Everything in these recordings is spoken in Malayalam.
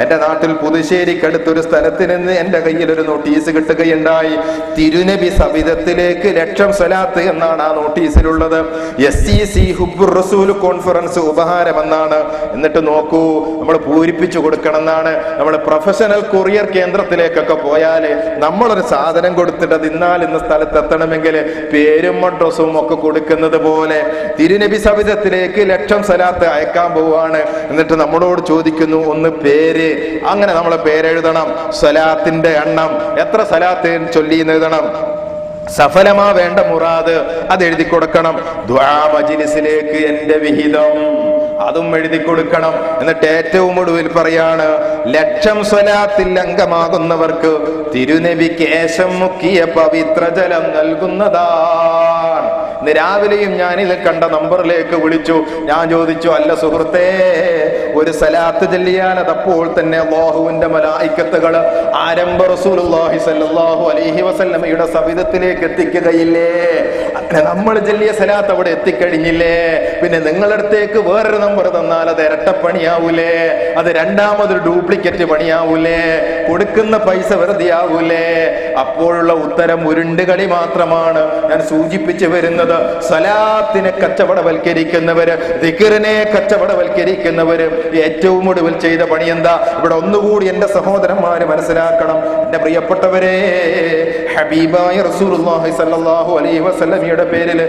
എന്റെ നാട്ടിൽ പുതുശ്ശേരിക്കടുത്തൊരു സ്ഥലത്ത് നിന്ന് എന്റെ കയ്യിൽ ഒരു നോട്ടീസ് കിട്ടുകയുണ്ടായി. തിരുനബി സവിധത്തിലേക്ക് 1,00,000 സ്വലാത്ത് എന്നാണ് ആ നോട്ടീസിലുള്ളത്. SCC ഹുബ്ബുർ റസൂൽ കോൺഫറൻസ് ഉപഹാരം എന്നാണ്. എന്നിട്ട് നോക്കൂ, നമ്മൾ പൂരിപ്പിച്ചു കൊടുക്കണം എന്നാണ്. നമ്മൾ പ്രൊഫഷണൽ കൊറിയർ കേന്ദ്രത്തിലേക്കൊക്കെ പോയാല് നമ്മളൊരു സാധനം കൊടുത്തിട്ട് അത് ഇന്ന സ്ഥലത്ത് എത്തണമെങ്കിൽ പേരും അഡ്രസ്സും ഒക്കെ കൊടുക്കുന്നത് പോലെ തിരുനബി സവിധത്തിലേക്ക് 1,00,000 സ്വലാത്ത് അയക്കാൻ പോവാണ്. എന്നിട്ട് നമ്മളോട് ചോദിക്കുന്നു, ഒന്ന് പേര്. അങ്ങനെ നമ്മളെ പേരെഴുതണം, സ്വലാത്തിന്റെ എണ്ണം, എത്ര സ്വലാത്ത് ചൊല്ലി എഴുതണം, സഫലമാ വേണ്ട മുറാദ് അത് എഴുതി കൊടുക്കണം. ദുആ മജ്ലിസിലേക്ക് എന്റെ വിഹിതം അതും എഴുതി കൊടുക്കണം. എന്നിട്ട് ഏറ്റവും ഒടുവിൽ പറയാണ്, 1,00,000 സ്വലാത്തിൽ അംഗമാകുന്നവർക്ക് തിരുനബി കേശം മുക്കിയ പവിത്ര ജലം നൽകുന്നതാണ്. ഇന്ന് രാവിലെയും ഞാനിത് കണ്ട നമ്പറിലേക്ക് വിളിച്ചു. ഞാൻ ചോദിച്ചു, അല്ല സുഹൃത്തേ, ഒരു സലാത്ത് ചൊല്ലിയാൽ അതപ്പോൾ തന്നെ അല്ലാഹുവിന്റെ മലായിക്കത്തുകൾ ആരംഭ റസൂലുള്ളാഹി സ്വല്ലല്ലാഹു അലൈഹി വസല്ലമയുടെ സവിധത്തിലേക്ക് എത്തിക്കുകയില്ലേ? അങ്ങനെ നമ്മൾ ചൊല്ലിയ സലാത്ത് അവിടെ എത്തിക്കഴിഞ്ഞില്ലേ? പിന്നെ നിങ്ങളുടെ അടുത്തേക്ക് വേറൊരു നമ്പർ തന്നാൽ അത് ഇരട്ടപ്പണിയാവൂലേ? അത് രണ്ടാമതൊരു ഡ്യൂപ്ലിക്കേറ്റ് പണിയാവൂലേ? കൊടുക്കുന്ന പൈസ വെറുതെ ആവൂലേ? അപ്പോഴുള്ള ഉത്തരം ഉരുണ്ടുകളി മാത്രമാണ്. ഞാൻ സൂചിപ്പിച്ചു വരുന്നത്, സലാത്തിനെ കച്ചവടവൽക്കരിക്കുന്നവര്, ദിക്റിനെ കച്ചവടവൽക്കരിക്കുന്നവര് ഏറ്റവും ഒടുവിൽ ചെയ്ത പണി എന്താ? ഇവിടെ ഒന്നുകൂടി എന്റെ സഹോദരന്മാര് മനസ്സിലാക്കണം. എന്റെ പ്രിയപ്പെട്ടവരെ, ഹബീബായ റസൂലുള്ളാഹി സ്വല്ലല്ലാഹു അലൈഹി വസല്ലമയുടെ പേരിൽ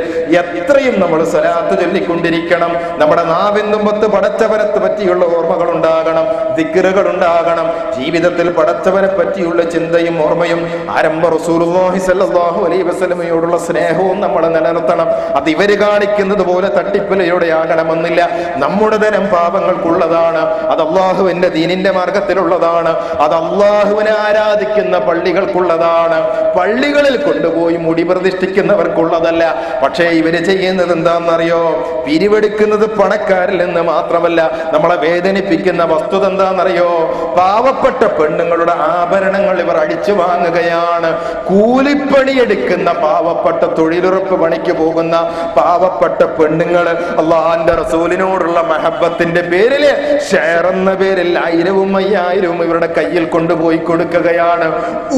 എത്രയും നമ്മൾ സലാത്ത് ചൊല്ലിക്കൊണ്ടിരിക്കണം. നമ്മുടെ നാവിൻ തുമ്പത്ത് പടച്ചവനെ പറ്റിയുള്ള ഓർമ്മകൾ ഉണ്ടാകണം, ദിക്റുകൾ ഉണ്ടാകണം. ജീവിതത്തിൽ പടച്ചവനെ പറ്റിയുള്ള ചിന്തയും ഓർമ്മയും ആരംഭ റസൂലുള്ളാഹി സ്വല്ലല്ലാഹു അലൈഹി വസല്ലമയോടുള്ള സ്നേഹവും നമ്മൾ നിലനിർത്തണം. അത് ഇവര് കാണിക്കുന്നത് പോലെ തട്ടിപ്പിലയോടെ ആകണമെന്നില്ല. നമ്മുടെ തരം പാപങ്ങൾക്കുള്ളതാണ്, അത് അള്ളാഹുവിന്റെ ദീനിന്റെ മാർഗത്തിലുള്ളതാണ്, അത് അള്ളാഹുവിനെ ആരാധിക്കുന്ന പള്ളികൾക്കുള്ളതാണ്. പള്ളികളിൽ കൊണ്ടുപോയി മുടി പ്രതിഷ്ഠിക്കുന്നവർക്കുള്ളതല്ല. പക്ഷേ ഇവര് ചെയ്യുന്നത് എന്താണെന്നറിയോ? പിരിവെടുക്കുന്നത് പണക്കാരിൽ നിന്ന് മാത്രമല്ല. നമ്മളെ വേദനിപ്പിക്കുന്ന വസ്തുത എന്താണെന്നറിയോ? പാവപ്പെട്ട പെണ്ണുങ്ങളുടെ ആഭരണങ്ങൾ ഇവർ അടിച്ചു വാങ്ങുകയാണ്. കൂലിപ്പണിയെടുക്കുന്ന പാവപ്പെട്ട തൊഴിലുറപ്പ് പണിക്ക് പോകുന്ന പാവപ്പെട്ട പെണ്ണുങ്ങൾ അള്ളാഹുവിന്റെ റസൂലിനോടുള്ള മഹബത്തിന്റെ പേരിൽ ഷെയർ എന്ന പേരിൽ 1000-ഉം 5000-ഉം ഇവരുടെ കയ്യിൽ കൊണ്ടുപോയി കൊടുക്കുകയാണ്.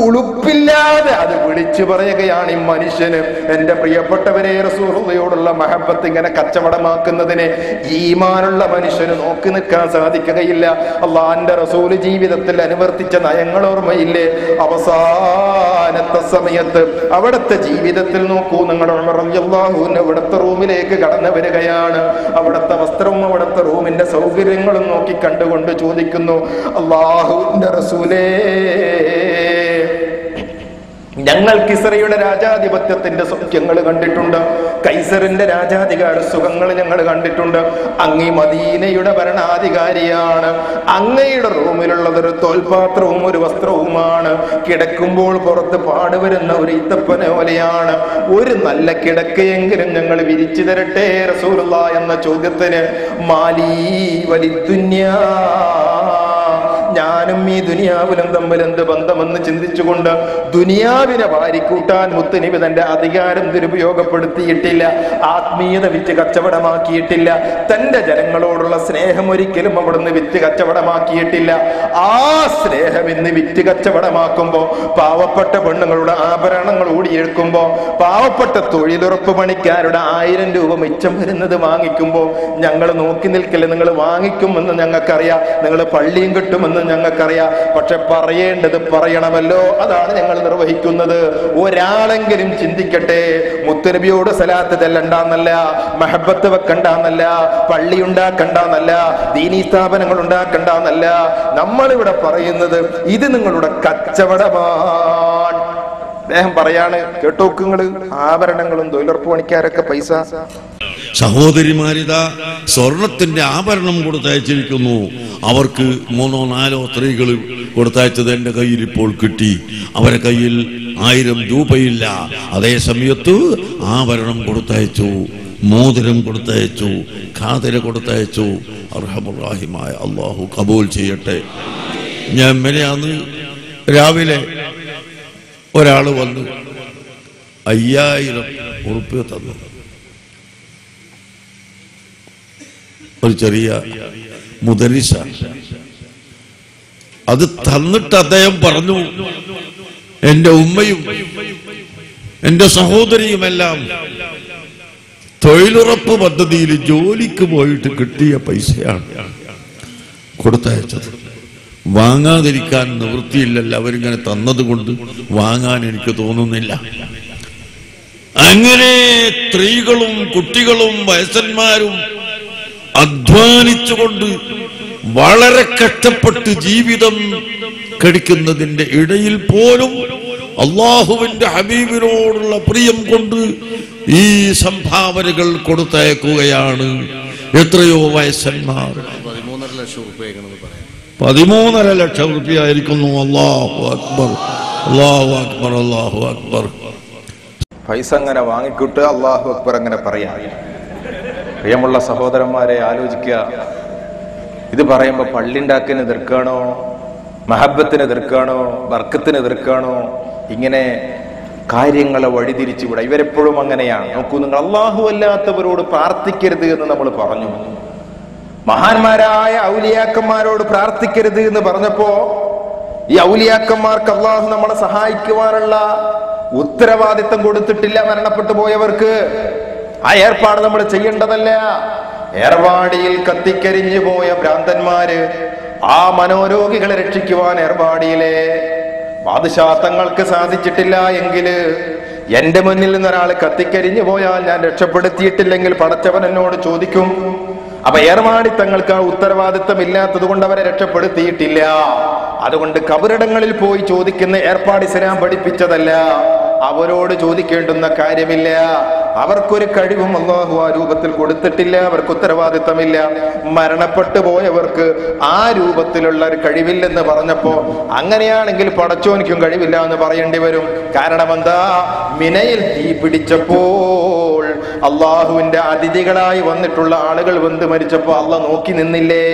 ഉളുപ്പില്ലാതെ അത് വിളിച്ചു പറയുകയാണ് ഈ മനുഷ്യന്. എന്റെ പ്രിയപ്പെട്ടവരെ, റസൂലുള്ളാഹിയോടുള്ള മഹബത്ത് ഇങ്ങനെ കച്ചവടമാക്കുന്നതിനെ ഈമാനുള്ള മനുഷ്യന് നോക്കി നിൽക്കാൻ സാധിക്കുകയില്ല. അള്ളാഹുവിന്റെ റസൂല് ജീവിതത്തിൽ അനുവർത്തിച്ച നയങ്ങൾ ഓർമ്മയില്ലേ? അവസാനത്തെ സമയത്ത് അവിടുത്തെ ജീവിതത്തിൽ നോക്കൂ, നിങ്ങളുടെ ഉമർ റളിയല്ലാഹു അൻഹു അവിടുത്തെ റൂമിലേക്ക് കടന്നു വരികയാണ്. അവിടുത്തെ വസ്ത്രവും അവിടുത്തെ റൂമിന്റെ സൗകര്യങ്ങളും നോക്കി കണ്ടുകൊണ്ട് ചോദിക്കുന്നു, അല്ലാഹുവിന്റെ റസൂലേ, ഞങ്ങൾ കിസ്റയുടെ രാജാധിപത്യത്തിന്റെ സൗഖ്യങ്ങൾ കണ്ടിട്ടുണ്ട്, കൈസറിന്റെ രാജാധികാര സുഖങ്ങൾ ഞങ്ങൾ കണ്ടിട്ടുണ്ട്. അങ്ങ് മദീനയുടെ ഭരണാധികാരിയാണ്. അങ്ങയുടെ റൂമിലുള്ളതൊരു തോൽപാത്രവും ഒരു വസ്ത്രവുമാണ്. കിടക്കുമ്പോൾ പുറത്ത് പാടുവരുന്ന ഒരു ഈത്തപ്പന പോലെയാണ്. ഒരു നല്ല കിടക്കയെങ്കിലും ഞങ്ങൾ വിരിച്ചു തരട്ടെ റസൂലുള്ളാഹി എന്ന ചോദ്യത്തിന് മാലീ വലിദ്ദുന്യാ, ഞാനും ഈ ദുനിയാവിലും തമ്മിൽ എന്ത് ബന്ധമെന്ന് ചിന്തിച്ചുകൊണ്ട് ദുനിയാവിനെ വാരിക്കൂട്ടാൻ മുത്തുനബി തന്റെ അധികാരം ദുരുപയോഗപ്പെടുത്തിയിട്ടില്ല. ആത്മീയത വിറ്റ് കച്ചവടമാക്കിയിട്ടില്ല. തന്റെ ജനങ്ങളോടുള്ള സ്നേഹം ഒരിക്കലും അവിടുന്ന് വിറ്റ് കച്ചവടമാക്കിയിട്ടില്ല. ആ സ്നേഹം ഇന്ന് വിറ്റ് കച്ചവടമാക്കുമ്പോ, പാവപ്പെട്ട പെണ്ണുങ്ങളുടെ ആഭരണങ്ങൾ ഓടിയെടുക്കുമ്പോ, പാവപ്പെട്ട തൊഴിലുറപ്പ് പണിക്കാരുടെ 1000 രൂപ മിച്ചം വരുന്നത് വാങ്ങിക്കുമ്പോ ഞങ്ങൾ നോക്കി നിൽക്കില്ല. നിങ്ങൾ വാങ്ങിക്കുമെന്ന് ഞങ്ങൾക്കറിയാം, നിങ്ങൾ പള്ളിയും കിട്ടുമെന്ന് ഞങ്ങൾക്കറിയാം. പക്ഷെ പറയേണ്ടത് പറയണമല്ലോ, അതാണ് ഞങ്ങൾ നിർവഹിക്കുന്നത്. ഒരാളെങ്കിലും ചിന്തിക്കട്ടെ, മുത്തുനബിയോട് സലാത്ത് ചെല്ലണ്ടെന്നല്ല, മഹബത്ത് വെക്കണ്ടെന്നല്ല, പള്ളി ഉണ്ടാക്കണ്ടെന്നല്ല, ദീനീ സ്ഥാപനങ്ങൾ ഉണ്ടാക്കണ്ടെന്നല്ല. നമ്മളിവിടെ പറയുന്നത് ഇത് നിങ്ങളുടെ കച്ചവടമാണ്. അദ്ദേഹം പറയാണ്, കേട്ടോക്കുങ്ങള്, ആഭരണങ്ങളും തൊഴിലുറപ്പ് പണിക്കാരൊക്കെ പൈസ. സഹോദരിമാരിതാ സ്വർണത്തിന്റെ ആഭരണം കൊടുത്തയച്ചിരിക്കുന്നു. അവർക്ക് 3-4 സ്ത്രീകൾ കൊടുത്തയച്ചത് എന്റെ കയ്യിൽ ഇപ്പോൾ കിട്ടി. അവരുടെ കയ്യിൽ 1000 രൂപയില്ല. അതേ സമയത്ത് ആഭരണം കൊടുത്തയച്ചു, മോതിരം കൊടുത്തയച്ചു, ഖാതിര കൊടുത്തയച്ചു. അർഹമുർ-റഹീമായ അല്ലാഹു കബൂൽ ചെയ്യട്ടെ. ഞാൻ മെനയാന്ന് രാവിലെ ഒരാൾ വന്നു 5000 ഉറുപ്പിക തന്നു. ഒരു ചെറിയ മുദരിസ അത് തന്നിട്ട് അദ്ദേഹം പറഞ്ഞു, എന്റെ ഉമ്മയും എന്റെ സഹോദരിയുമെല്ലാം തൊഴിലുറപ്പ് പദ്ധതിയിൽ ജോലിക്ക് പോയിട്ട് കിട്ടിയ പൈസയാണ് കൊടുത്തയച്ചത്. വാങ്ങാതിരിക്കാൻ നിവൃത്തിയില്ലല്ലോ, അവരിങ്ങനെ തന്നതുകൊണ്ട് വാങ്ങാൻ എനിക്ക് തോന്നുന്നില്ല. അങ്ങനെ സ്ത്രീകളും കുട്ടികളും വയസ്സന്മാരും അധ്വാനിച്ചുകൊണ്ട് വളരെ കഷ്ടപ്പെട്ട് ജീവിതം കഴിക്കുന്നതിന്റെ ഇടയിൽ പോലും അള്ളാഹുവിന്റെ ഹബീബിനോടുള്ള പ്രിയം കൊണ്ട് ഈ സംഭാവനകൾ കൊടുത്തയക്കുകയാണ്. എത്രയോ വയസ്സന്മാർ 13.5 ലക്ഷം റുപ്യ ആയിരിക്കുന്നു. അല്ലാഹു അക്ബർ, അല്ലാഹു അക്ബർ, അല്ലാഹു അക്ബർ. പൈസ അങ്ങനെ വാങ്ങിക്കിട്ട് അല്ലാഹു അക്ബർ അങ്ങനെ പറയാ. പ്രിയമുള്ള സഹോദരന്മാരെ, ആലോചിക്കുക. ഇത് പറയുമ്പോൾ പള്ളിണ്ടാക്കിന് എതിർക്കാണോ, മഹബത്തിന് എതിർക്കാണോ, ബർക്കത്തിന് എതിർക്കാണോ? ഇങ്ങനെ കാര്യങ്ങളെ വഴിതിരിച്ചു വിടാം. ഇവരെപ്പോഴും അങ്ങനെയാണ്. നോക്കൂ, നിങ്ങൾ അല്ലാഹു അല്ലാത്തവരോട് പ്രാർത്ഥിക്കരുത് എന്ന് നമ്മൾ പറഞ്ഞു. മഹാന്മാരായ ഔലിയാക്കന്മാരോട് പ്രാർത്ഥിക്കരുത് എന്ന് പറഞ്ഞപ്പോ ഈ ഔലിയാക്കന്മാർക്ക് അല്ലാഹു നമ്മളെ സഹായിക്കുവാനുള്ള ഉത്തരവാദിത്തം കൊടുത്തിട്ടില്ല. മരണപ്പെട്ടു പോയവർക്ക് ആ ഏർപ്പാട് നമ്മൾ ചെയ്യേണ്ടതല്ല. ഏർവാടിയിൽ കത്തിക്കരിഞ്ഞു പോയ ഭ്രാന്തന്മാര് ആ മനോരോഗികളെ രക്ഷിക്കുവാൻ ഏർവാടിയിലെ ബാദുശാത്തങ്ങൾക്ക് സാധിച്ചിട്ടില്ല എങ്കിൽ എന്റെ മുന്നിൽ നിന്നൊരാൾ കത്തിക്കരിഞ്ഞു പോയാൽ ഞാൻ രക്ഷപ്പെടുത്തിയിട്ടില്ലെങ്കിൽ പടച്ചവൻ എന്നോട് ചോദിക്കും. അപ്പൊ ഏർവാടി തങ്ങൾക്ക് ആ ഉത്തരവാദിത്തം ഇല്ലാത്തത് കൊണ്ട് അവരെ രക്ഷപ്പെടുത്തിയിട്ടില്ല. അതുകൊണ്ട് കബറിടങ്ങളിൽ പോയി ചോദിക്കുന്ന ഏർപ്പാട് ഇസ്ലാം പഠിപ്പിച്ചതല്ല. അവരോട് ചോദിക്കേണ്ടുന്ന കാര്യമില്ല. അവർക്കൊരു കഴിവും അല്ലാഹു ആ രൂപത്തിൽ കൊടുത്തിട്ടില്ല. അവർക്ക് ഉത്തരവാദിത്തമില്ല. മരണപ്പെട്ടു പോയവർക്ക് ആ രൂപത്തിലുള്ള ഒരു കഴിവില്ലെന്ന് പറഞ്ഞപ്പോ അങ്ങനെയാണെങ്കിൽ പടച്ചോനിക്കും കഴിവില്ല എന്ന് പറയേണ്ടി വരും. കാരണം എന്താ? മിനയിൽ തീ പിടിച്ചപ്പോൾ അള്ളാഹുവിന്റെ അതിഥികളായി വന്നിട്ടുള്ള ആളുകൾ വെന്ത് മരിച്ചപ്പോ അള്ളാഹ് നോക്കി നിന്നില്ലേ?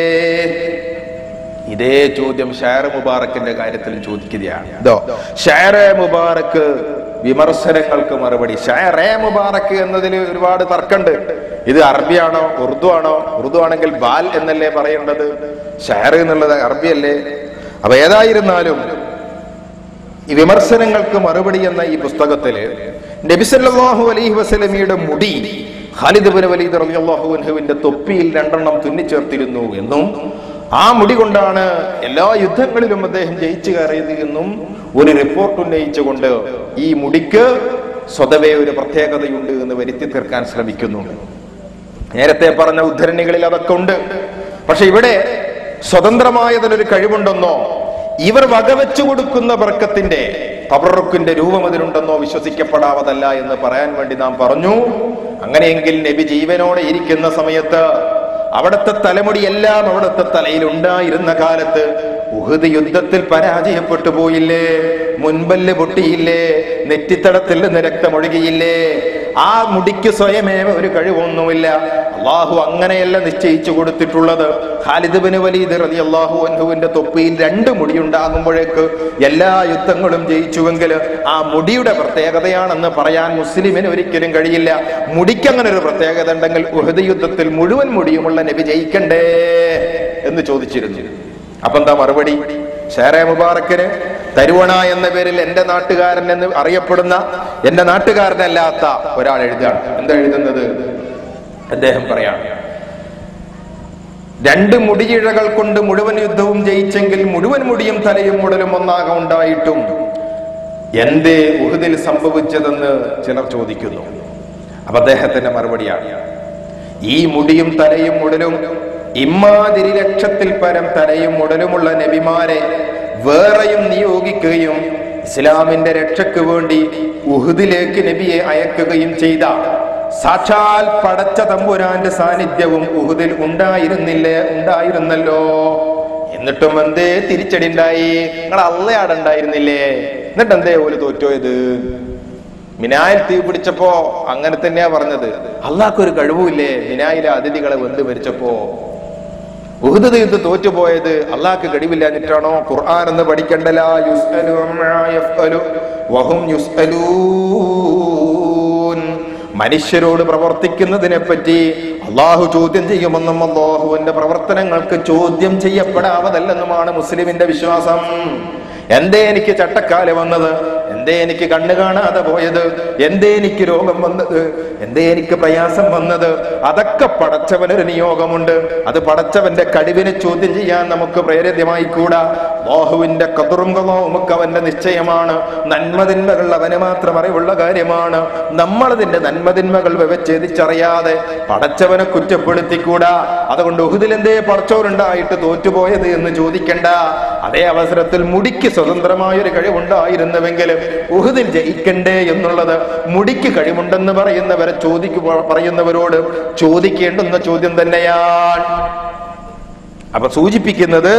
ഇതേ ചോദ്യം ഷായർ മുബാറക്കിന്റെ കാര്യത്തിൽ ചോദിക്കുകയാണ്. ഷായർ മുബാറക്ക് വിമർശനങ്ങൾക്ക് മറുപടി. ഷായറേ മുബാറക്ക് എന്നതിൽ ഒരുപാട് തർക്കമുണ്ട്. ഇത് അറബിയാണോ ഉറുദു ആണോ? ഉറുദു ആണെങ്കിൽ ബാൽ എന്നല്ലേ പറയേണ്ടത്, ഷായർ എന്നുള്ളത് അറബിയല്ലേ? അപ്പൊ ഏതായിരുന്നാലും ഈ വിമർശനങ്ങൾക്ക് മറുപടി എന്ന ഈ പുസ്തകത്തില് നബി സല്ലല്ലാഹു അലൈഹി വസല്ലമയുടെ മുടി ഖാലിദ് ഇബ്നു വലീദ് റളിയല്ലാഹു അൻഹുവിന്റെ തൊപ്പിയിൽ 2 എണ്ണം തുന്നിച്ചേർത്തിരുന്നു എന്നും ആ മുടി കൊണ്ടാണ് എല്ലാ യുദ്ധങ്ങളിലും അദ്ദേഹം ജയിച്ചു കയറിയത് എന്നും ഒരു റിപ്പോർട്ട് ഉന്നയിച്ചുകൊണ്ട് ഈ മുടിക്ക് സ്വതവേ ഒരു പ്രത്യേകതയുണ്ട് എന്ന് വരുത്തി തീർക്കാൻ ശ്രമിക്കുന്നുണ്ട്. നേരത്തെ പറഞ്ഞ ഉദ്ധരണികളിൽ അതൊക്കെ ഉണ്ട്. പക്ഷെ ഇവിടെ സ്വതന്ത്രമായതിനൊരു കഴിവുണ്ടെന്നോ ഇവർ വകവെച്ചു കൊടുക്കുന്ന ബർക്കത്തിന്റെ തബറുക്കിന്റെ രൂപം അതിലുണ്ടെന്നോ വിശ്വസിക്കപ്പെടാവതല്ല എന്ന് പറയാൻ വേണ്ടി നാം പറഞ്ഞു. അങ്ങനെയെങ്കിൽ നബി ജീവനോടെ ഇരിക്കുന്ന സമയത്ത് അവിടുത്തെ തലമുടിയെല്ലാം അവിടുത്തെ തലയിൽ ഉണ്ടായിരുന്ന കാലത്ത് ഉഹദ് യുദ്ധത്തിൽ പരാജയപ്പെട്ടു പോയില്ലേ? മുൻപല്ല് പൊട്ടിയില്ലേ? നെറ്റിത്തടത്തിൽ നിന്ന് രക്തമൊഴുകിയില്ലേ? ആ മുടിക്ക് സ്വയമേവ ഒരു കഴിവൊന്നുമില്ല. അള്ളാഹു അങ്ങനെയല്ല നിശ്ചയിച്ചു കൊടുത്തിട്ടുള്ളത്. ഖാലിദ് ഇബ്നു വലീദ് റളിയല്ലാഹു അൻഹുവിന്റെ തൊപ്പിയിൽ 2 മുടി ഉണ്ടാകുമ്പോഴേക്ക് എല്ലാ യുദ്ധങ്ങളും ജയിച്ചുവെങ്കിൽ ആ മുടിയുടെ പ്രത്യേകതയാണെന്ന് പറയാൻ മുസ്ലിമിന് ഒരിക്കലും കഴിയില്ല. മുടിക്ക് അങ്ങനെ ഒരു പ്രത്യേകത ഉണ്ടെങ്കിൽ ഉഹദ് യുദ്ധത്തിൽ മുഴുവൻ മുടിയുമുള്ള നബി ജയിക്കണ്ടേ എന്ന് ചോദിച്ചിരുന്നു. അപ്പൊ എന്താ മറുപടി? ഷായർ മുബാറക്കിന് തരുവണ എന്ന പേരിൽ എന്റെ നാട്ടുകാരൻ എന്ന് അറിയപ്പെടുന്ന എന്റെ നാട്ടുകാരനല്ലാത്ത ഒരാൾ എഴുതുകയാണ്. എന്താ എഴുതുന്നത്? അദ്ദേഹം പറയാണ്, 2 മുടിയിഴകൾ കൊണ്ട് മുഴുവൻ യുദ്ധവും ജയിച്ചെങ്കിൽ മുഴുവൻ മുടിയും തലയും ഉടലും ഒന്നാകെ ഉണ്ടായിട്ടും എന്തേ ഉഹദിൽ സംഭവിച്ചതെന്ന് ചിലർ ചോദിക്കുന്നു. അപ്പൊ അദ്ദേഹത്തിന്റെ മറുപടിയാണ്, ഈ മുടിയും തലയും ഉടലും ഇമ്മാതിരി 1,00,000-ൽ പരം തലയും ഉടലുമുള്ള നബിമാരെ വേറെയും നിയോഗിക്കുകയും ഇസ്ലാമിന്റെ രക്ഷയ്ക്ക് വേണ്ടി ഉഹദിലേക്ക് നബിയെ അയക്കുകയും ചെയ്ത സാക്ഷാൽ പടച്ച തമ്പുരാന്റെ സാന്നിധ്യവും ഉഹദിൽ ഉണ്ടായിരുന്നല്ലോ. എന്നിട്ടും എന്തേ തിരിച്ചടി ഉണ്ടായി? നിങ്ങൾ അള്ളയാടെ ഉണ്ടായിരുന്നില്ലേ? എന്നിട്ട് എന്തേ ഓല് തോറ്റോയത്? മിനായിൽ തീ പിടിച്ചപ്പോ അങ്ങനെ തന്നെയാ പറഞ്ഞത്. അള്ളാഹ്ക്കൊരു കഴിവുമില്ലേ മിനായിലെ അതിഥികളെ വെന്ത് മരിച്ചപ്പോ? ഉഹദ് യുദ്ധ തോറ്റുപോയത് അള്ളാഹ്ക്ക് കഴിവില്ലാഞ്ഞിട്ടാണോ? ഖുർആൻ എന്ന് പഠിക്കണ്ടല്ല. മനുഷ്യരോട് പ്രവർത്തിക്കുന്നതിനെ പറ്റി അള്ളാഹു ചോദ്യം ചെയ്യുമെന്നും അള്ളാഹുവിന്റെ പ്രവർത്തനങ്ങൾക്ക് ചോദ്യം ചെയ്യപ്പെടാവതല്ലെന്നുമാണ് മുസ്ലിമിന്റെ വിശ്വാസം. എന്തേ എനിക്ക് ചട്ടക്കാല് വന്നത്, എന്തേ എനിക്ക് കണ്ണു കാണാതെ പോയത്, എന്തേ എനിക്ക് രോഗം വന്നത്, എന്തേ എനിക്ക് പ്രയാസം വന്നത്, അതൊക്കെ പടച്ചവനൊരു നിയോഗമുണ്ട്. അത് പടച്ചവന്റെ കഴിവിനെ ചോദ്യം ചെയ്യാൻ നമുക്ക് പ്രേരിതമായി കൂടാ. അല്ലാഹുവിന്റെ ഖദറും ഖദാഉം ഒക്കെ അവന്റെ നിശ്ചയമാണ്. നന്മതിന്മകൾ അവന് മാത്രം അറിവുള്ള കാര്യമാണ്. നമ്മളതിന്റെ നന്മതിന്മകൾ വ്യവച്ഛേദിച്ചറിയാതെ പടച്ചവനെ കുറ്റപ്പെടുത്തിക്കൂടാ. അതുകൊണ്ട് ഉഹുദിൽ എന്തേ പടച്ചോറുണ്ടായിട്ട് തോറ്റുപോയത് എന്ന് ചോദിക്കണ്ട. അതേ അവസരത്തിൽ മുടിക്ക് സ്വതന്ത്രമായൊരു കഴിവുണ്ടായിരുന്നുവെങ്കിൽ ഉഹുദിൽ ജയിക്കണ്ടേ എന്നുള്ളത് മുടിക്ക് കഴിവുണ്ടെന്ന് പറയുന്നവരോട് ചോദിക്കേണ്ടുന്ന ചോദ്യം തന്നെയാണ്. അപ്പൊ സൂചിപ്പിക്കുന്നത്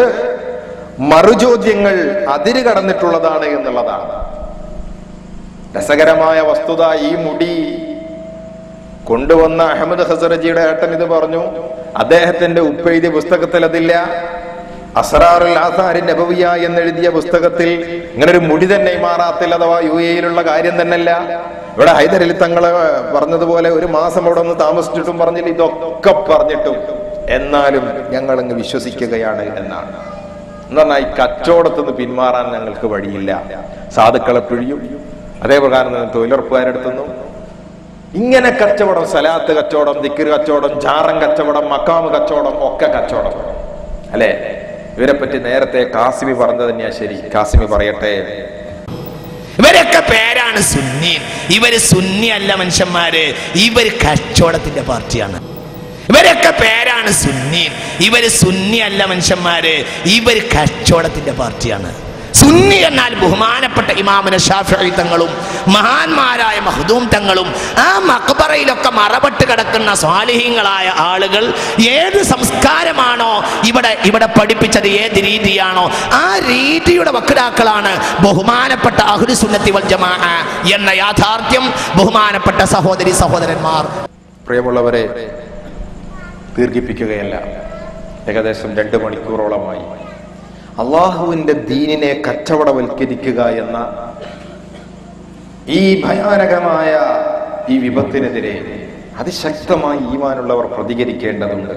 മറുചോദ്യങ്ങൾ അതിര് കടന്നിട്ടുള്ളതാണ് എന്നുള്ളതാണ്. രസകരമായ വസ്തുത, ഈ മുടി കൊണ്ടുവന്ന അഹമ്മദ് ഹസറജിയുടെ ഏട്ടൻ ഇത് പറഞ്ഞു. അദ്ദേഹത്തിന്റെ ഉപ്പെഴുതിയ പുസ്തകത്തിൽ അതില്ല. അസ്റാറുൽ ആസാരിൻ നബവിയ എന്നെഴുതിയ പുസ്തകത്തിൽ ഇങ്ങനൊരു മുടി തന്നെ ഇമാറാത്തിൽ അഥവാ UAE-യിലുള്ള കാര്യം തന്നെയല്ല. ഇവിടെ ഹൈദരലി തങ്ങള് പറഞ്ഞതുപോലെ ഒരു മാസം അവിടെ ഒന്ന് താമസിച്ചിട്ടും പറഞ്ഞില്ല. ഇതൊക്കെ പറഞ്ഞിട്ടും എന്നാലും ഞങ്ങൾ അങ്ങ് വിശ്വസിക്കുകയാണ് എന്നാണ്. എന്ന് പറഞ്ഞാൽ ഈ കച്ചവടത്തുനിന്ന് പിന്മാറാൻ ഞങ്ങൾക്ക് വഴിയില്ല. സാധുക്കളെ പിഴിയും, അതേപ്രകാരം തന്നെ തൊഴിലുറപ്പുകാരെടുത്തുനിന്നും ഇങ്ങനെ കച്ചവടം, സലാത്ത് കച്ചവടം, ദിക്ർ കച്ചവടം, ജാറം കച്ചവടം, മക്കാമ് കച്ചവടം, ഒക്കെ കച്ചവടം അല്ലെ. ഇവരെ പറ്റി നേരത്തെ കാസിമി പറഞ്ഞത് തന്നെയാ ശരി. കാസിമി പറയട്ടെ, ഇവരൊക്കെ പേരാണ് സുന്നി. ഇവര് സുന്നി അല്ല മനുഷ്യന്മാര്, ഇവര് കച്ചവടത്തിന്റെ പാർട്ടിയാണ്. ഇവരൊക്കെ പേരാണ് സുന്നി. ഇവര് സുന്നി അല്ല മനുഷ്യന്മാര്, ഇവര് കച്ചവടത്തിന്റെ പാർട്ടിയാണ്. സുന്നി എന്നാൽ ബഹുമാനപ്പെട്ട ഇമാമുന ശാഫിഈ തങ്ങളും മഹാന്മാരായ മഖ്ദൂം തങ്ങളും ആ മഖ്ബറയിലൊക്കെ മറപെട്ട് കിടക്കുന്ന സ്വാലിഹീങ്ങളായ ആളുകൾ ഏത് സംസ്കാരമാണോ ഇവിടെ പഠിപ്പിച്ചത്, ഏത് രീതിയാണോ ആ രീതിയുടെ വക്താക്കളാണ് ബഹുമാനപ്പെട്ട അഹ്ലു സുന്നത്തി വൽ ജമാഅ എന്ന യാഥാർത്ഥ്യം ബഹുമാനപ്പെട്ട സഹോദരി സഹോദരന്മാർ. പ്രിയമുള്ളവരെ, ദീർഘിപ്പിക്കുകയല്ല, ഏകദേശം 2 മണിക്കൂറോളമായി അള്ളാഹുവിന്റെ ദീനിനെ കച്ചവടവൽക്കരിക്കുക എന്ന ഈ ഭയാനകമായ ഈ വിപത്തിനെതിരെ അതിശക്തമായി ഈമാനുള്ളവർ പ്രതികരിക്കേണ്ടതുണ്ട്.